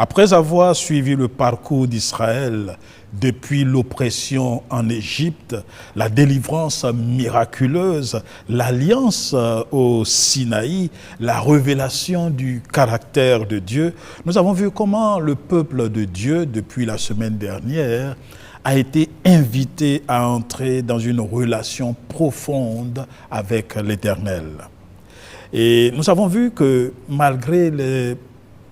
Après avoir suivi le parcours d'Israël depuis l'oppression en Égypte, la délivrance miraculeuse, l'alliance au Sinaï, la révélation du caractère de Dieu, nous avons vu comment le peuple de Dieu, depuis la semaine dernière, a été invité à entrer dans une relation profonde avec l'Éternel. Et nous avons vu que malgré les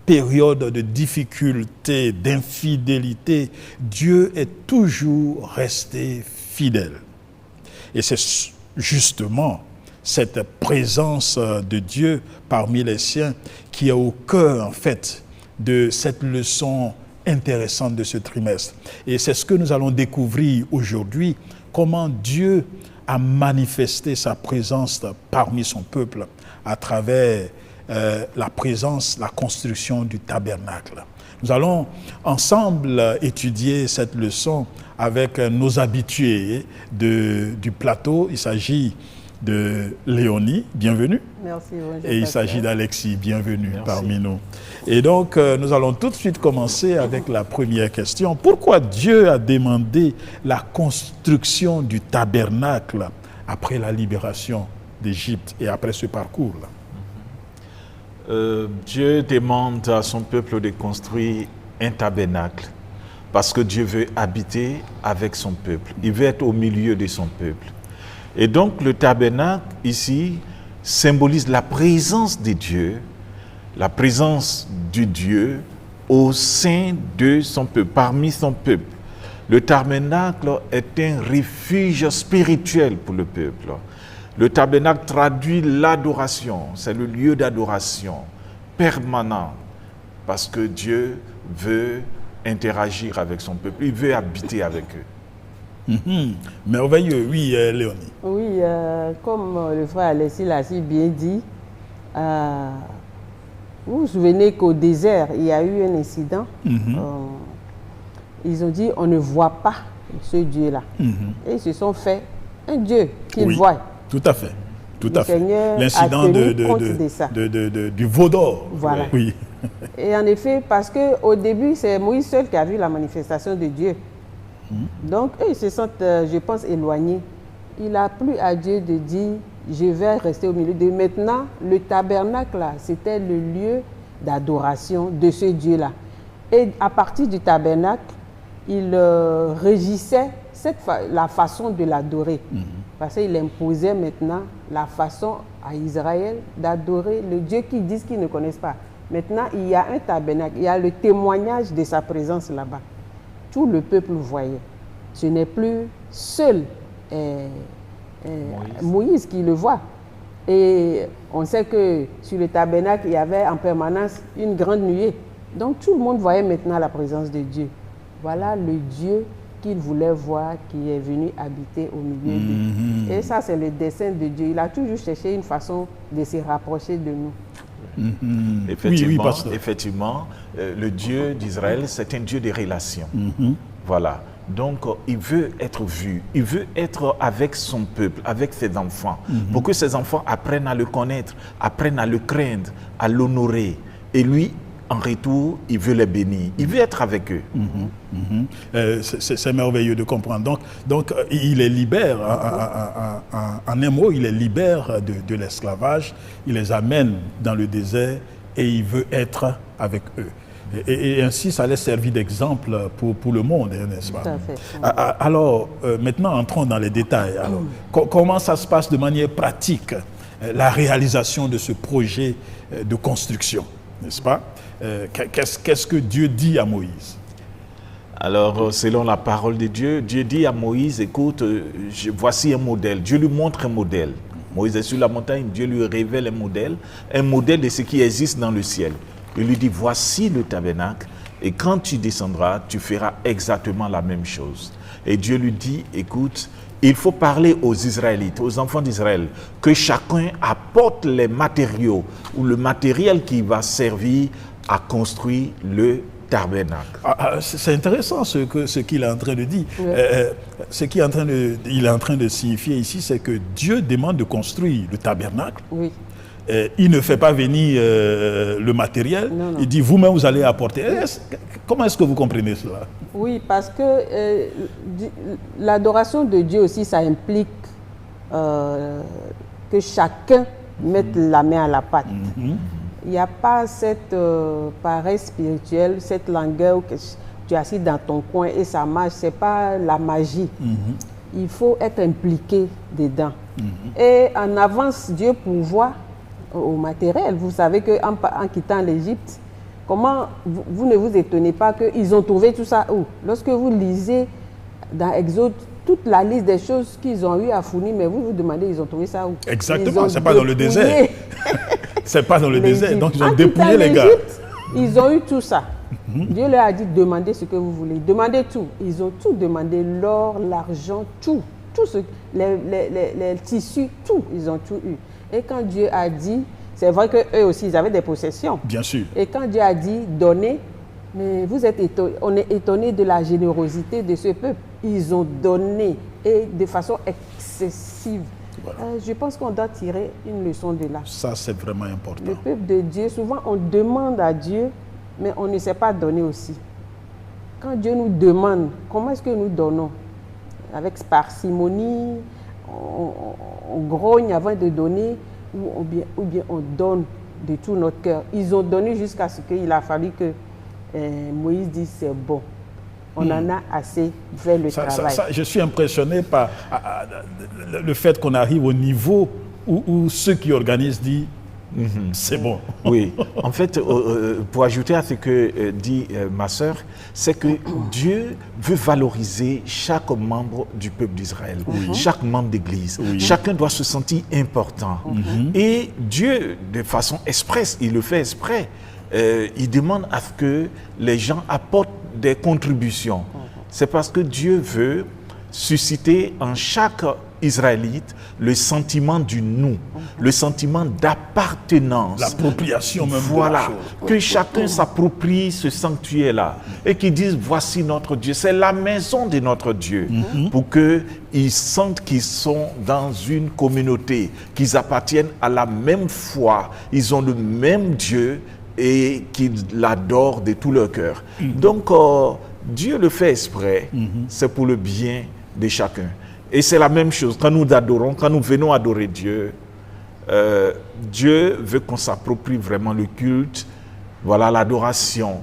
période de difficulté, d'infidélité, Dieu est toujours resté fidèle. Et c'est justement cette présence de Dieu parmi les siens qui est au cœur, en fait, de cette leçon intéressante de ce trimestre. Et c'est ce que nous allons découvrir aujourd'hui, comment Dieu a manifesté sa présence parmi son peuple à travers la présence, la construction du tabernacle. Nous allons ensemble étudier cette leçon avec nos habitués du plateau. Il s'agit de Léonie, bienvenue. Merci. Bonjour, et il s'agit d'Alexis, bienvenue parmi nous. Et donc, nous allons tout de suite commencer avec la première question. Pourquoi Dieu a demandé la construction du tabernacle après la libération d'Égypte et après ce parcours-là? Dieu demande à son peuple de construire un tabernacle parce que Dieu veut habiter avec son peuple. Il veut être au milieu de son peuple. Et donc le tabernacle ici symbolise la présence de Dieu, la présence du Dieu au sein de son peuple, parmi son peuple. Le tabernacle est un refuge spirituel pour le peuple. Le tabernacle traduit l'adoration, c'est le lieu d'adoration permanent parce que Dieu veut interagir avec son peuple, il veut habiter avec eux. Merveilleux, oui, Léonie. Oui, comme le frère Alexis l'a si bien dit, vous vous souvenez qu'au désert, il y a eu un incident. Ils ont dit, on ne voit pas ce Dieu-là. Et ils se sont fait un Dieu qu'ils voient. Tout à fait, tout à fait. L'incident du veau d'or. Voilà. Oui. Et en effet, parce qu'au début, c'est Moïse seul qui a vu la manifestation de Dieu. Donc, eux, ils se sentent, je pense, éloignés. Il a plu à Dieu de dire, je vais rester au milieu d'eux. Maintenant, le tabernacle, là, c'était le lieu d'adoration de ce Dieu-là. Et à partir du tabernacle, il régissait la façon de l'adorer. Parce qu'il imposait maintenant la façon à Israël d'adorer le Dieu qu'ils disent qu'ils ne connaissent pas. Maintenant, il y a un tabernacle, il y a le témoignage de sa présence là-bas. Tout le peuple voyait. Ce n'est plus seul Moïse qui le voit. Et on sait que sur le tabernacle, il y avait en permanence une grande nuée. Donc tout le monde voyait maintenant la présence de Dieu. Voilà le Dieu qu'il voulait voir, qui est venu habiter au milieu d'eux. Et ça, c'est le dessein de Dieu. Il a toujours cherché une façon de se rapprocher de nous. Effectivement, le Dieu d'Israël, c'est un Dieu de relations. Voilà. Donc, il veut être vu, il veut être avec son peuple, avec ses enfants, pour que ses enfants apprennent à le connaître, apprennent à le craindre, à l'honorer. Et lui, en retour, il veut les bénir. Il veut être avec eux. C'est merveilleux de comprendre. Donc il les libère, en un mot, il les libère de l'esclavage, il les amène dans le désert et il veut être avec eux. Et ainsi, ça les servir d'exemple pour le monde, n'est-ce pas? Tout à fait. Alors, maintenant, entrons dans les détails. Alors, comment ça se passe de manière pratique, la réalisation de ce projet de construction, n'est-ce pas? Qu'est-ce que Dieu dit à Moïse? Alors, selon la parole de Dieu, Dieu dit à Moïse, écoute, voici un modèle. Dieu lui montre un modèle. Moïse est sur la montagne, Dieu lui révèle un modèle de ce qui existe dans le ciel. Il lui dit, voici le tabernacle, et quand tu descendras, tu feras exactement la même chose. Et Dieu lui dit, écoute, il faut parler aux Israélites, aux enfants d'Israël, que chacun apporte les matériaux ou le matériel qui va servir à construire le tabernacle. C'est intéressant ce qu'il est en train de dire. Ce qu'il est en train de signifier ici, c'est que Dieu demande de construire le tabernacle. Oui. il ne fait pas venir le matériel, Non, non. il dit vous-même vous allez apporter. Comment est-ce que vous comprenez cela? Oui, parce que l'adoration de Dieu aussi, ça implique que chacun mette la main à la pâte. Il n'y a pas cette paresse spirituelle, cette langueur que tu es assis dans ton coin et ça marche. Ce n'est pas la magie. Il faut être impliqué dedans. Et en avance, Dieu pourvoit au matériel. Vous savez qu'en quittant l'Égypte, comment vous ne vous étonnez pas qu'ils ont trouvé tout ça où? Lorsque vous lisez dans Exode toute la liste des choses qu'ils ont eu à fournir, mais vous vous demandez, ils ont trouvé ça où? Exactement, c'est pas dans le désert. C'est pas dans le désert, donc ils ont dépouillé les gars. Ils ont eu tout ça. Dieu leur a dit, demandez ce que vous voulez, demandez tout. Ils ont tout demandé, l'or, l'argent, tout. Les tissus, tout, ils ont tout eu. Et quand Dieu a dit, c'est vrai qu'eux aussi, ils avaient des possessions. Bien sûr. Et quand Dieu a dit, donnez, mais vous êtes étonnés, on est étonné de la générosité de ce peuple. Ils ont donné, et de façon excessive. Voilà. Je pense qu'on doit tirer une leçon de là. Ça, c'est vraiment important. Le peuple de Dieu, souvent on demande à Dieu, mais on ne sait pas donner aussi. Quand Dieu nous demande, comment est-ce que nous donnons? Avec parcimonie, on grogne avant de donner, ou bien on donne de tout notre cœur. Ils ont donné jusqu'à ce qu'il a fallu que Moïse dise c'est bon. On en a assez fait le travail. Je suis impressionné par le fait qu'on arrive au niveau où ceux qui organisent disent c'est bon. Oui, en fait, pour ajouter à ce que dit ma sœur, c'est que Dieu veut valoriser chaque membre du peuple d'Israël, chaque membre d'église. Chacun doit se sentir important. Et Dieu, de façon expresse, il le fait exprès, il demande à ce que les gens apportent des contributions. C'est parce que Dieu veut susciter en chaque Israélite le sentiment du nous, le sentiment d'appartenance. L'appropriation même. Voilà, de la chose. que chacun s'approprie ce sanctuaire-là et qu'ils disent voici notre Dieu, c'est la maison de notre Dieu, pour qu'ils sentent qu'ils sont dans une communauté, qu'ils appartiennent à la même foi, ils ont le même Dieu et qu'ils l'adorent de tout leur cœur. Donc, Dieu le fait exprès, c'est pour le bien de chacun. Et c'est la même chose, quand nous adorons, quand nous venons adorer Dieu, Dieu veut qu'on s'approprie vraiment le culte, voilà, l'adoration,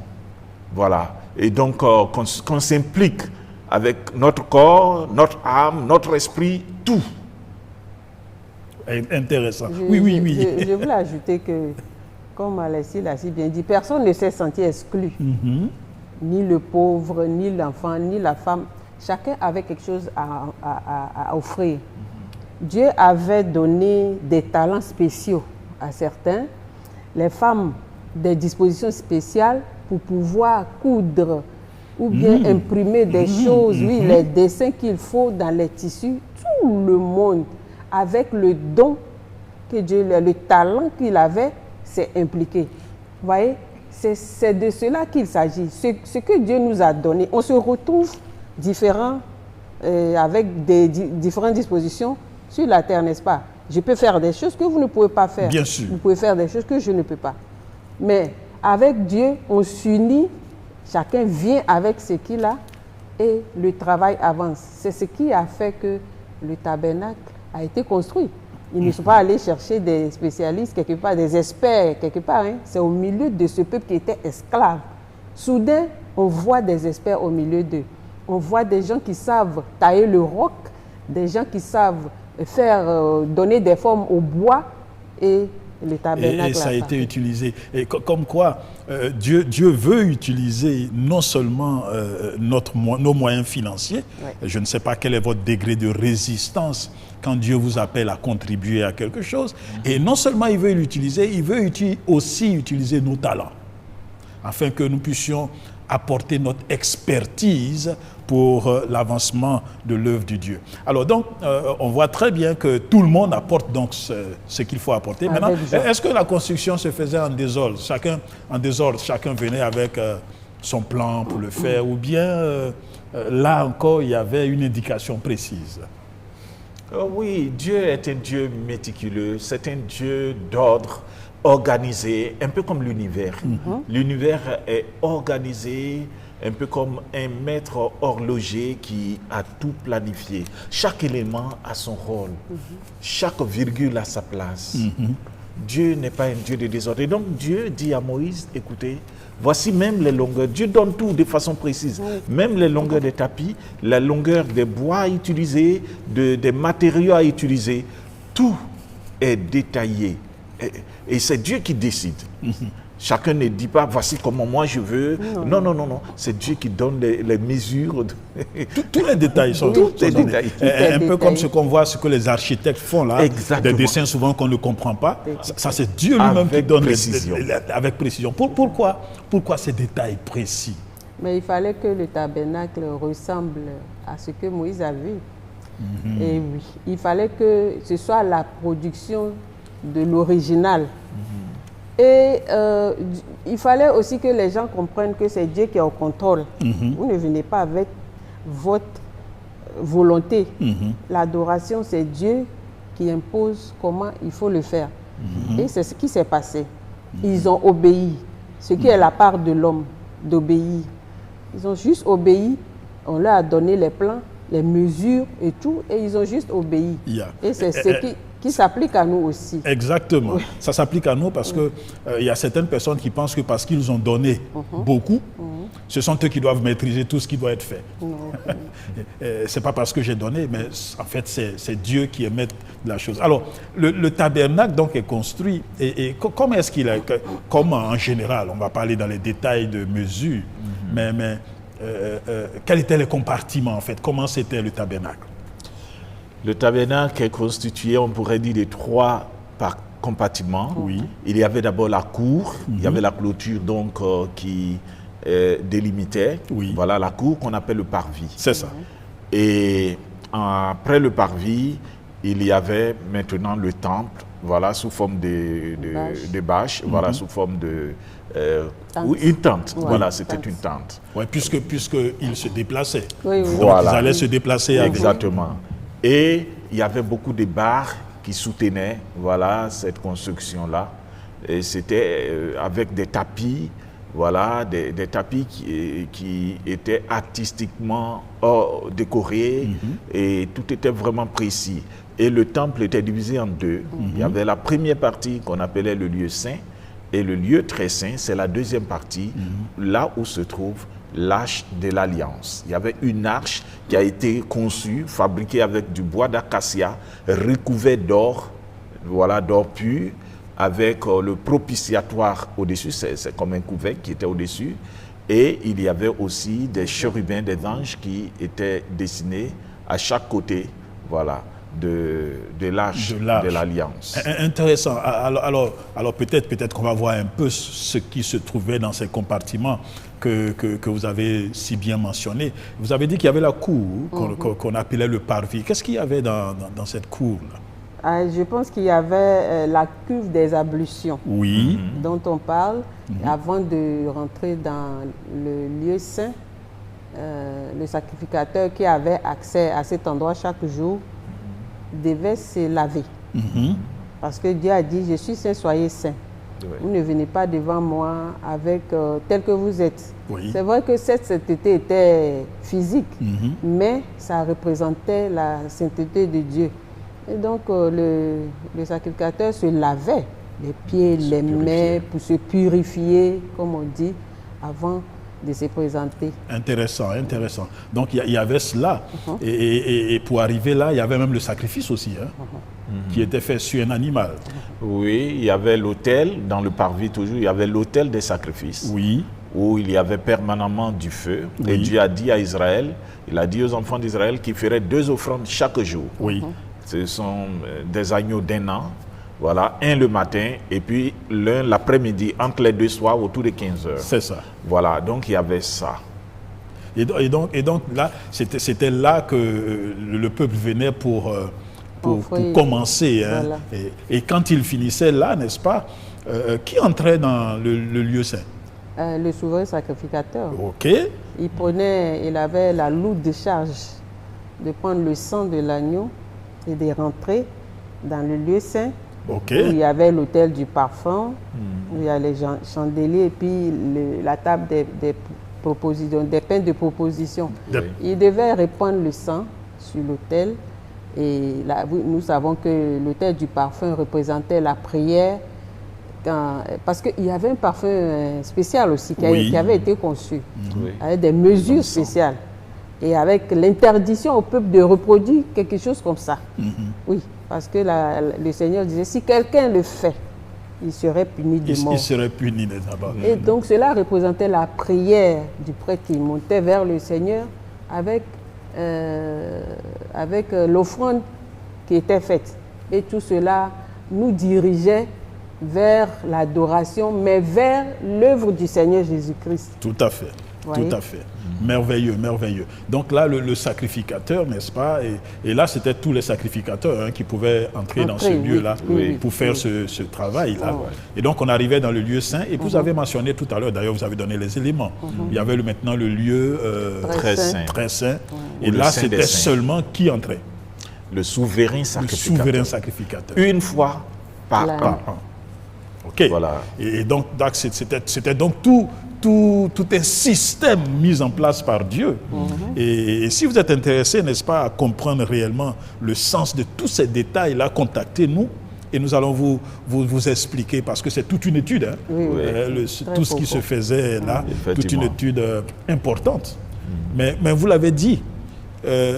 voilà. Et donc, qu'on s'implique avec notre corps, notre âme, notre esprit, tout. Intéressant. Je voulais ajouter que, comme Alessia l'a si bien dit, personne ne s'est senti exclu. Ni le pauvre, ni l'enfant, ni la femme. Chacun avait quelque chose à offrir. Dieu avait donné des talents spéciaux à certains. Les femmes, des dispositions spéciales pour pouvoir coudre ou bien imprimer des choses, les dessins qu'il faut dans les tissus. Tout le monde, avec le don que Dieu, le talent qu'il avait, s'est impliqué. Vous voyez, c'est de cela qu'il s'agit. Ce que Dieu nous a donné, on se retrouve différents, avec des différentes dispositions sur la terre, n'est-ce pas? Je peux faire des choses que vous ne pouvez pas faire. Bien sûr. Vous pouvez faire des choses que je ne peux pas. Mais avec Dieu, on s'unit, chacun vient avec ce qu'il a et le travail avance. C'est ce qui a fait que le tabernacle a été construit. Ils ne sont pas allés chercher des spécialistes quelque part, des experts quelque part. C'est au milieu de ce peuple qui était esclave. Soudain, on voit des experts au milieu d'eux. On voit des gens qui savent tailler le roc, des gens qui savent faire donner des formes au bois et le tabernacle. Et ça a été utilisé. Et comme quoi, Dieu veut utiliser non seulement nos moyens financiers. Je ne sais pas quel est votre degré de résistance quand Dieu vous appelle à contribuer à quelque chose. Et non seulement il veut l'utiliser, il veut aussi utiliser nos talents, afin que nous puissions apporter notre expertise pour l'avancement de l'œuvre de Dieu. Alors donc, on voit très bien que tout le monde apporte donc ce qu'il faut apporter. Maintenant, est-ce que la construction se faisait en désordre? Chacun venait avec son plan pour le faire, ou bien là encore, il y avait une indication précise? Oh oui, Dieu est un Dieu méticuleux, c'est un Dieu d'ordre, organisé, un peu comme l'univers. L'univers est organisé un peu comme un maître horloger qui a tout planifié. Chaque élément a son rôle, chaque virgule a sa place. Dieu n'est pas un Dieu de désordre. Et donc Dieu dit à Moïse, écoutez, voici même les longueurs. Dieu donne tout de façon précise. Même les longueurs des tapis, la longueur des bois à utiliser, des matériaux à utiliser. Tout est détaillé. Et c'est Dieu qui décide. Chacun ne dit pas, voici comment moi je veux. Non, non, non, non. C'est Dieu qui donne les mesures. Tous les détails sont détaillés. Un peu comme ce qu'on voit, ce que les architectes font là. Exactement. Des dessins souvent qu'on ne comprend pas. Ça c'est Dieu lui-même qui donne avec précision. Pourquoi ces détails précis? Mais il fallait que le tabernacle ressemble à ce que Moïse a vu. Et oui, il fallait que ce soit la production de l'original. Et il fallait aussi que les gens comprennent que c'est Dieu qui est au contrôle. Vous ne venez pas avec votre volonté. L'adoration, c'est Dieu qui impose comment il faut le faire. Et c'est ce qui s'est passé. Ils ont obéi. Ce qui est la part de l'homme, d'obéir. Ils ont juste obéi. On leur a donné les plans, les mesures et tout. Et ils ont juste obéi. Et c'est ce qui s'applique à nous aussi. Exactement. Oui. Ça s'applique à nous parce que y a certaines personnes qui pensent que parce qu'ils ont donné beaucoup, ce sont eux qui doivent maîtriser tout ce qui doit être fait. C'est pas parce que j'ai donné, mais en fait, c'est Dieu qui est maître de la chose. Alors, le tabernacle donc est construit. Et comment est-ce qu'il est? Comment en général, on va parler dans les détails de mesure, mais quels étaient les compartiments en fait? Comment c'était le tabernacle? Le tabernacle est constitué, on pourrait dire, de 3 compartiments. Oui. Il y avait d'abord la cour, il y avait la clôture donc qui délimitait. Oui. Voilà la cour qu'on appelle le parvis. C'est ça. Et après le parvis, il y avait maintenant le temple, voilà, sous forme de bâche, voilà, sous forme de une tente. Ouais. Voilà, c'était une tente. Oui, puisqu'ils se déplaçaient. Oui, oui. Voilà. Donc ils allaient se déplacer. Exactement. Et il y avait beaucoup de barres qui soutenaient voilà, cette construction-là. Et c'était avec des tapis, voilà, des tapis qui étaient artistiquement décorés et tout était vraiment précis. Et le temple était divisé en 2. Il y avait la première partie qu'on appelait le lieu saint et le lieu très saint, c'est la deuxième partie, là où se trouve l'arche de l'Alliance. Il y avait une arche qui a été conçue, fabriquée avec du bois d'acacia, recouvert d'or, voilà, d'or pur, avec le propitiatoire au-dessus, c'est comme un couvercle qui était au-dessus, et il y avait aussi des chérubins, des anges qui étaient dessinés à chaque côté, voilà, de l'arche de l'Alliance. Intéressant. Alors peut-être qu'on va voir un peu ce qui se trouvait dans ces compartiments que vous avez si bien mentionné. Vous avez dit qu'il y avait la cour qu'on appelait le parvis. Qu'est-ce qu'il y avait dans cette cour-là? Je pense qu'il y avait la cuve des ablutions dont on parle. Avant de rentrer dans le lieu saint, le sacrificateur qui avait accès à cet endroit chaque jour devait se laver. Parce que Dieu a dit, je suis saint, soyez saints. Vous ne venez pas devant moi avec tel que vous êtes. C'est vrai que cette sainteté était physique, mais ça représentait la sainteté de Dieu. Et donc le sacrificateur se lavait les pieds, les mains pour se purifier, comme on dit, avant de se présenter. Intéressant. Donc il y avait cela. Et pour arriver là, il y avait même le sacrifice aussi, qui était fait sur un animal. Oui, il y avait l'autel, dans le parvis toujours, il y avait l'autel des sacrifices. Oui. Où il y avait permanemment du feu. Et Dieu a dit à Israël, il a dit aux enfants d'Israël qu'ils feraient 2 offrandes chaque jour. Ce sont des agneaux d'1 an. Voilà, un le matin et puis l'un l'après-midi, entre les 2 soirs, autour de 15 heures. C'est ça. Voilà, donc il y avait ça. Et donc là, c'était là que le peuple venait pour commencer. Voilà. Et quand il finissait là, n'est-ce pas, qui entrait dans le lieu saint? Le souverain sacrificateur. OK. Il avait la lourde charge de prendre le sang de l'agneau et de rentrer dans le lieu saint. Ok. Où il y avait l'autel du parfum, où il y a les chandeliers et puis la table des propositions, des pains de proposition. Oui. Il devait répandre le sang sur l'autel. Et là, nous savons que l'autel du parfum représentait la prière. Parce qu'il y avait un parfum spécial aussi qui avait été conçu, avec des mesures spéciales. Et avec l'interdiction au peuple de reproduire quelque chose comme ça. Oui, parce que le Seigneur disait, si quelqu'un le fait, il serait puni de mort. Il serait puni d'abord. Et donc cela représentait la prière du prêtre qui montait vers le Seigneur avec l'offrande qui était faite. Et tout cela nous dirigeait vers l'adoration, mais vers l'œuvre du Seigneur Jésus-Christ. Tout à fait. Tout à fait. Merveilleux, merveilleux. Donc là, le sacrificateur, n'est-ce pas? Et là, c'était tous les sacrificateurs qui pouvaient entrer dans ce lieu-là pour faire ce travail-là. Et donc, on arrivait dans le lieu saint. Et vous avez mentionné tout à l'heure, d'ailleurs, vous avez donné les éléments. Il y avait maintenant le lieu très saint. Et là, c'était seulement qui entrait? Le souverain sacrificateur. Le souverain sacrificateur. Une fois par an. OK. Voilà. Et donc c'était donc tout un système mis en place par Dieu. Et si vous êtes intéressé, n'est-ce pas, à comprendre réellement le sens de tous ces détails-là, contactez-nous et nous allons vous expliquer, parce que c'est toute une étude, tout ce qui se faisait là, toute une étude importante. Mais vous l'avez dit,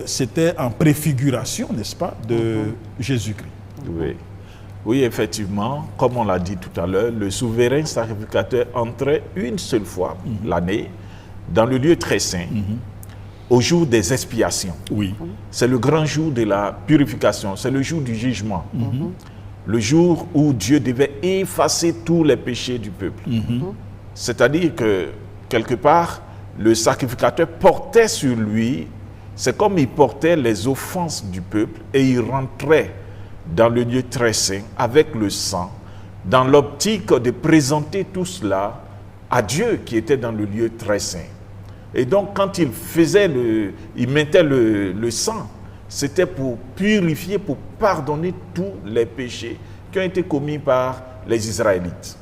c'était en préfiguration, n'est-ce pas, de Jésus-Christ. Oui, effectivement, comme on l'a dit tout à l'heure, le souverain sacrificateur entrait une seule fois l'année dans le lieu très saint, au jour des expiations. Oui. C'est le grand jour de la purification, c'est le jour du jugement, le jour où Dieu devait effacer tous les péchés du peuple. C'est-à-dire que, quelque part, le sacrificateur portait sur lui, c'est comme il portait les offenses du peuple et il rentrait dans le lieu très saint, avec le sang, dans l'optique de présenter tout cela à Dieu qui était dans le lieu très saint. Et donc, quand il mettait le sang, c'était pour purifier, pour pardonner tous les péchés qui ont été commis par les Israélites.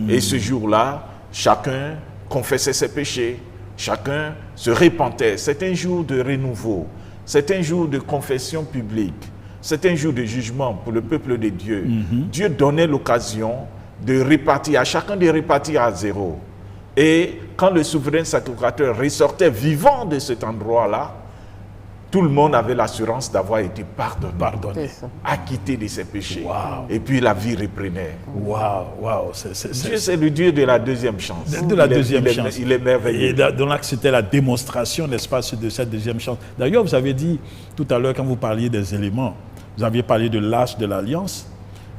Et ce jour-là, chacun confessait ses péchés, chacun se repentait. C'est un jour de renouveau, c'est un jour de confession publique. C'est un jour de jugement pour le peuple de Dieu. Dieu donnait l'occasion de repartir, à chacun de repartir à zéro. Et quand le souverain sacrificateur ressortait vivant de cet endroit-là, tout le monde avait l'assurance d'avoir été pardonné, acquitté de ses péchés. Et puis la vie reprenait. Dieu, c'est le Dieu de la deuxième chance. De la deuxième chance. Il est merveilleux. Et donc c'était la démonstration, n'est-ce pas, de cette deuxième chance. D'ailleurs, vous avez dit tout à l'heure, quand vous parliez des éléments, vous aviez parlé de l'arche de l'Alliance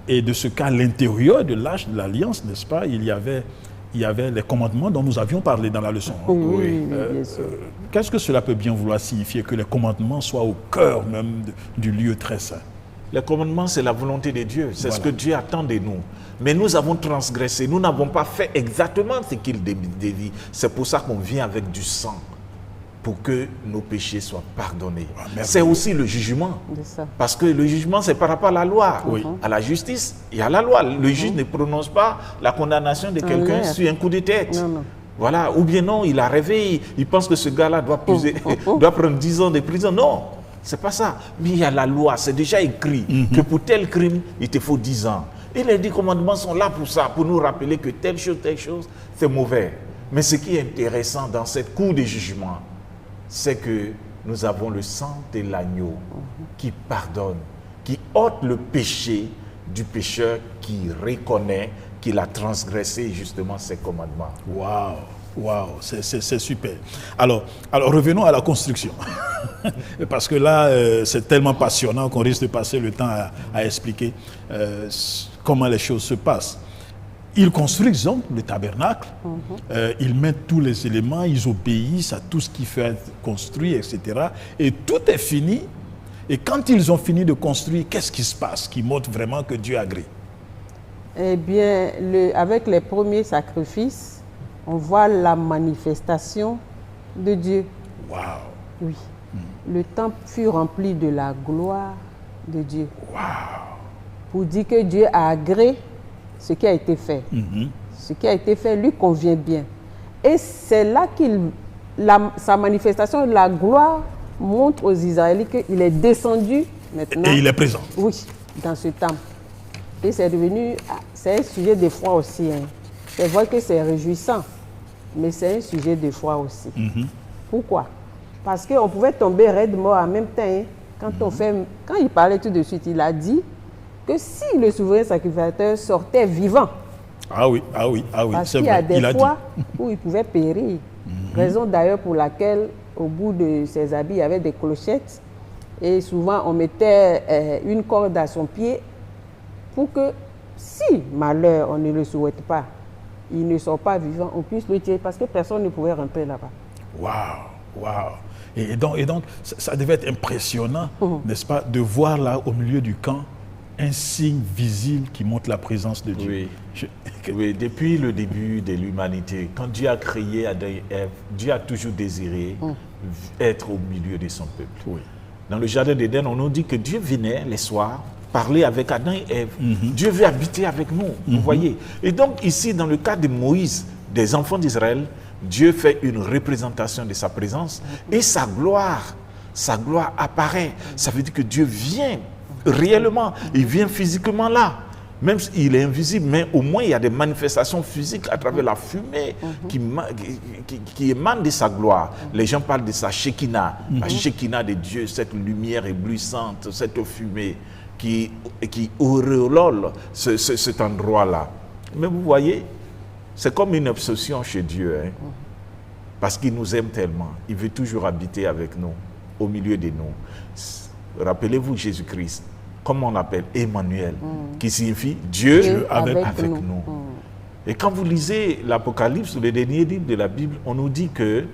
et de ce qu'à l'intérieur de l'arche de l'Alliance, n'est-ce pas, il y avait les commandements dont nous avions parlé dans la leçon. Qu'est-ce que cela peut bien vouloir signifier, que les commandements soient au cœur même du lieu très saint? Les commandements, c'est la volonté de Dieu. C'est ce que Dieu attend de nous. Mais nous avons transgressé. Nous n'avons pas fait exactement ce qu'il dit. C'est pour ça qu'on vient avec du sang, pour que nos péchés soient pardonnés. C'est aussi le jugement. Parce que le jugement, c'est par rapport à la loi. À la justice, il y a la loi. Le juge ne prononce pas la condamnation de quelqu'un sur un coup de tête. Voilà. Ou bien non, il a rêvé, il pense que ce gars-là doit prendre 10 ans de prison. Non, c'est pas ça. Mais il y a la loi, c'est déjà écrit que pour tel crime, il te faut 10 ans. Et les 10 commandements sont là pour ça, pour nous rappeler que telle chose, c'est mauvais. Mais ce qui est intéressant dans cette cour de jugement, c'est que nous avons le sang de l'agneau qui pardonne, qui ôte le péché du pécheur qui reconnaît qu'il a transgressé justement ses commandements. Waouh, c'est super. Alors revenons à la construction. Parce que là, c'est tellement passionnant qu'on risque de passer le temps à expliquer comment les choses se passent. Ils construisent donc le tabernacle, ils mettent tous les éléments, ils obéissent à tout ce qui fait être construit, etc. Et tout est fini. Et quand ils ont fini de construire, qu'est-ce qui se passe qui montre vraiment que Dieu agrée? Eh bien, avec les premiers sacrifices, on voit la manifestation de Dieu. Waouh! Oui. Le temple fut rempli de la gloire de Dieu. Wow. Pour dire que Dieu a agréé ce qui a été fait. Ce qui a été fait lui convient bien. Et c'est là sa manifestation, la gloire montre aux Israélites qu'il est descendu maintenant. Et il est présent. Oui, dans ce temple. Et c'est devenu, c'est un sujet de foi aussi. Hein. C'est vrai que c'est réjouissant, mais c'est un sujet de foi aussi. Pourquoi? Parce qu'on pouvait tomber raide mort en même temps. Hein. Quand il parlait tout de suite, il a dit que si le souverain sacrificateur sortait vivant, parce qu'il y a des fois où il pouvait périr. Raison d'ailleurs pour laquelle, au bout de ses habits, il y avait des clochettes. Et souvent, on mettait une corde à son pied pour que, si malheur, on ne le souhaite pas, il ne sort pas vivant, on puisse le tuer parce que personne ne pouvait rentrer là-bas. Waouh. Et donc, ça devait être impressionnant, n'est-ce pas, de voir là, au milieu du camp, un signe visible qui montre la présence de Dieu. Oui, depuis le début de l'humanité, quand Dieu a créé Adam et Ève, Dieu a toujours désiré être au milieu de son peuple. Oui. Dans le jardin d'Éden, on nous dit que Dieu venait les soirs parler avec Adam et Ève. Dieu veut habiter avec nous, vous voyez. Et donc ici, dans le cas de Moïse, des enfants d'Israël, Dieu fait une représentation de sa présence et sa gloire apparaît. Ça veut dire que Dieu vient réellement, il vient physiquement là. Même s'il est invisible, mais au moins il y a des manifestations physiques à travers la fumée qui émane de sa gloire. Les gens parlent de sa Shekinah, la Shekinah de Dieu, cette lumière éblouissante, cette fumée qui auréole cet endroit-là. Mais vous voyez, c'est comme une obsession chez Dieu, hein, parce qu'il nous aime tellement. Il veut toujours habiter avec nous, au milieu de nous. Rappelez-vous Jésus-Christ. Comment on l'appelle? Emmanuel, qui signifie Dieu avec nous. Et quand vous lisez l'Apocalypse, le dernier livre de la Bible, on nous dit que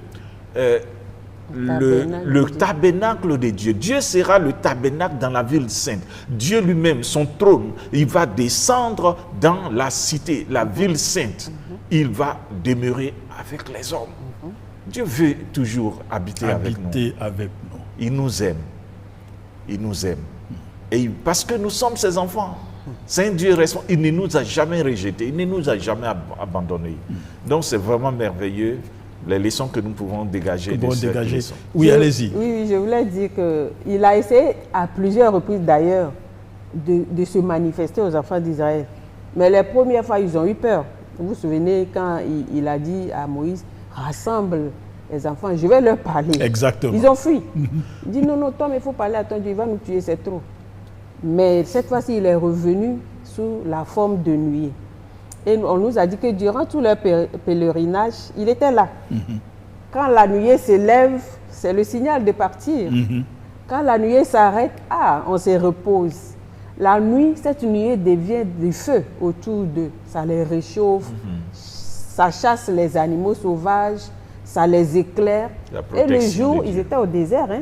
le tabernacle de Dieu, Dieu sera le tabernacle dans la ville sainte. Dieu lui-même, son trône, il va descendre dans la cité, la ville sainte. Il va demeurer avec les hommes. Dieu veut toujours habiter avec nous. Il nous aime. Il nous aime. Et parce que nous sommes ses enfants. C'est un Dieu responsable. Il ne nous a jamais rejetés. Il ne nous a jamais abandonnés. Donc c'est vraiment merveilleux, les leçons que nous pouvons dégager de cette leçon. Oui, allez-y. Oui, je voulais dire qu'il a essayé à plusieurs reprises d'ailleurs de se manifester aux enfants d'Israël. Mais les premières fois, ils ont eu peur. Vous vous souvenez quand il a dit à Moïse, rassemble les enfants, je vais leur parler. Exactement. Ils ont fui. Il dit non, Tom, il faut parler à ton Dieu, il va nous tuer, c'est trop. Mais cette fois-ci, il est revenu sous la forme de nuée. Et on nous a dit que durant tout leur pèlerinage, il était là. Quand la nuée s'élève, c'est le signal de partir. Quand la nuée s'arrête, on se repose. La nuit, cette nuée devient du feu autour d'eux. Ça les réchauffe, ça chasse les animaux sauvages, ça les éclaire. Et le jour, ils étaient au désert, hein.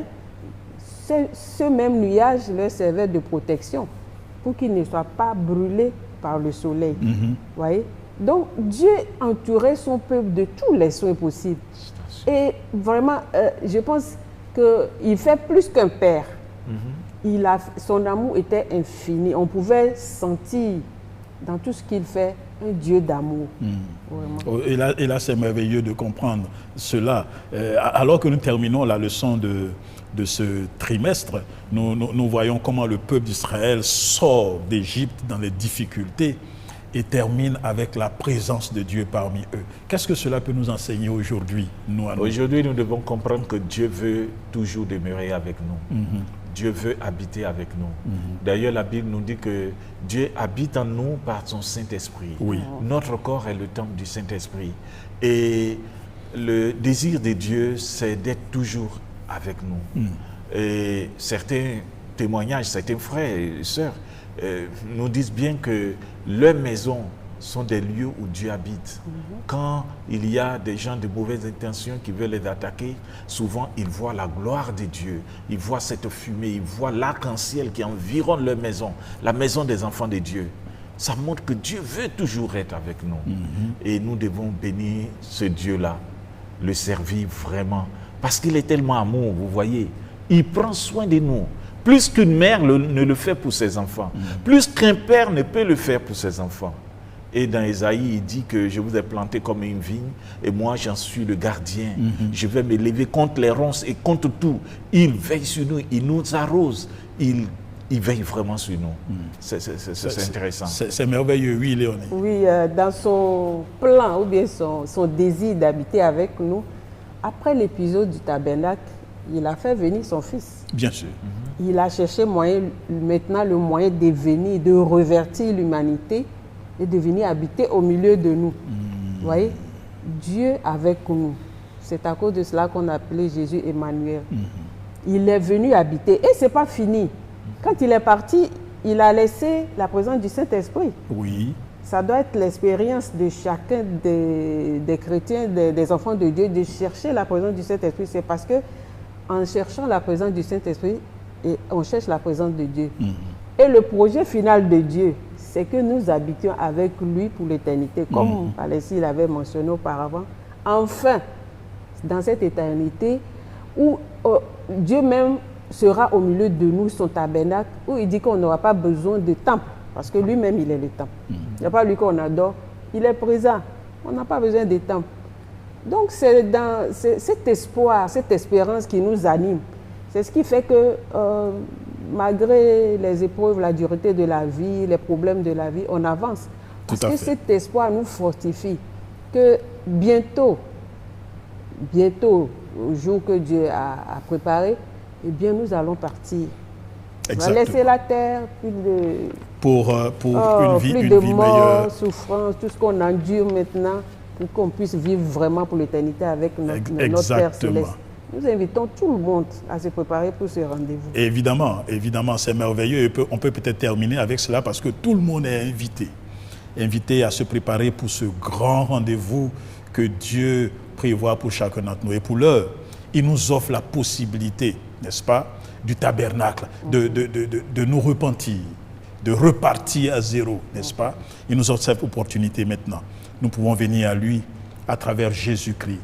Ce même nuage leur servait de protection pour qu'ils ne soient pas brûlés par le soleil. Voyez? Donc, Dieu entourait son peuple de tous les soins possibles. Et vraiment, je pense qu'il fait plus qu'un père. Son amour était infini. On pouvait sentir dans tout ce qu'il fait un Dieu d'amour. Et là, c'est merveilleux de comprendre cela. Alors que nous terminons la leçon de ce trimestre, nous voyons comment le peuple d'Israël sort d'Égypte dans les difficultés et termine avec la présence de Dieu parmi eux. Qu'est-ce que cela peut nous enseigner aujourd'hui, nous? Aujourd'hui, nous devons comprendre que Dieu veut toujours demeurer avec nous. Dieu veut habiter avec nous. D'ailleurs, la Bible nous dit que Dieu habite en nous par son Saint-Esprit. Notre corps est le temple du Saint-Esprit. Et le désir de Dieu, c'est d'être toujours avec nous. Et certains témoignages, certains frères et sœurs nous disent bien que leurs maisons sont des lieux où Dieu habite. Quand il y a des gens de mauvaises intentions qui veulent les attaquer, souvent ils voient la gloire de Dieu, ils voient cette fumée, ils voient l'arc-en-ciel qui environne leur maison, la maison des enfants de Dieu. Ça montre que Dieu veut toujours être avec nous. Et nous devons bénir ce Dieu-là, le servir vraiment. Parce qu'il est tellement amour, vous voyez. Il prend soin de nous. Plus qu'une mère ne le fait pour ses enfants. Plus qu'un père ne peut le faire pour ses enfants. Et dans Ésaïe, il dit que je vous ai planté comme une vigne et moi j'en suis le gardien. Je vais m'élever contre les ronces et contre tout. Il veille sur nous, il nous arrose, il veille vraiment sur nous. C'est intéressant. C'est merveilleux, oui, Léonie. Oui, dans son plan ou bien son désir d'habiter avec nous, après l'épisode du tabernacle, il a fait venir son fils. Bien sûr. Il a cherché maintenant le moyen de venir, de revertir l'humanité et de venir habiter au milieu de nous. Vous voyez, Dieu avec nous. C'est à cause de cela qu'on a appelé Jésus Emmanuel. Il est venu habiter et ce n'est pas fini. Quand il est parti, il a laissé la présence du Saint-Esprit. Oui. Ça doit être l'expérience de chacun des chrétiens, des enfants de Dieu, de chercher la présence du Saint-Esprit. C'est parce que en cherchant la présence du Saint-Esprit, on cherche la présence de Dieu. Et le projet final de Dieu, c'est que nous habitions avec lui pour l'éternité, comme Alessi l'avait mentionné auparavant. Enfin, dans cette éternité où Dieu même sera au milieu de nous, son tabernacle, où il dit qu'on n'aura pas besoin de temple, parce que lui-même, il est le temple. Il n'y a pas lui qu'on adore, il est présent. On n'a pas besoin de temple. Donc, c'est cet espoir, cette espérance qui nous anime. C'est ce qui fait que, malgré les épreuves, la dureté de la vie, les problèmes de la vie, on avance. Parce que cet espoir nous fortifie que bientôt, au jour que Dieu a préparé, eh bien, nous allons partir. On va laisser la terre, plus de, pour une vie mort, meilleure. souffrance, tout ce qu'on endure maintenant, pour qu'on puisse vivre vraiment pour l'éternité avec notre Père céleste. Nous invitons tout le monde à se préparer pour ce rendez-vous. Évidemment, c'est merveilleux. Et on peut peut-être terminer avec cela parce que tout le monde est invité à se préparer pour ce grand rendez-vous que Dieu prévoit pour chacun d'entre nous. Et pour l'heure, il nous offre la possibilité, n'est-ce pas, du tabernacle, de nous repentir, de repartir à zéro, n'est-ce pas? Il nous offre cette opportunité maintenant. Nous pouvons venir à lui à travers Jésus-Christ.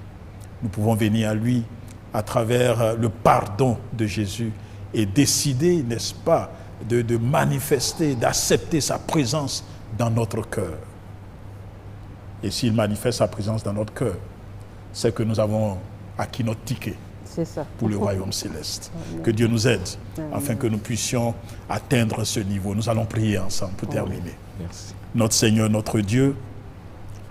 Nous pouvons venir à lui à travers le pardon de Jésus et décider, n'est-ce pas, de manifester, d'accepter sa présence dans notre cœur. Et s'il manifeste sa présence dans notre cœur, c'est que nous avons acquis notre ticket pour le royaume céleste. Amen. Que Dieu nous aide afin que nous puissions atteindre ce niveau. Nous allons prier ensemble pour terminer. Merci. Notre Seigneur, notre Dieu,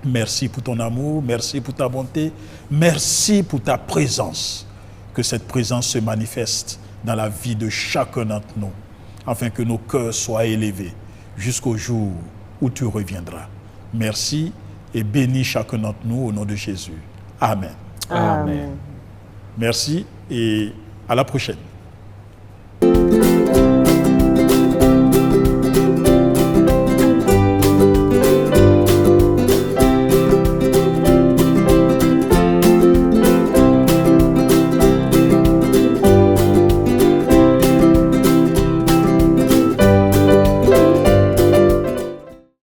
merci pour ton amour, merci pour ta bonté, merci pour ta présence. Que cette présence se manifeste dans la vie de chacun d'entre nous, afin que nos cœurs soient élevés jusqu'au jour où tu reviendras. Merci et bénis chacun d'entre nous au nom de Jésus. Amen. Amen. Merci et à la prochaine.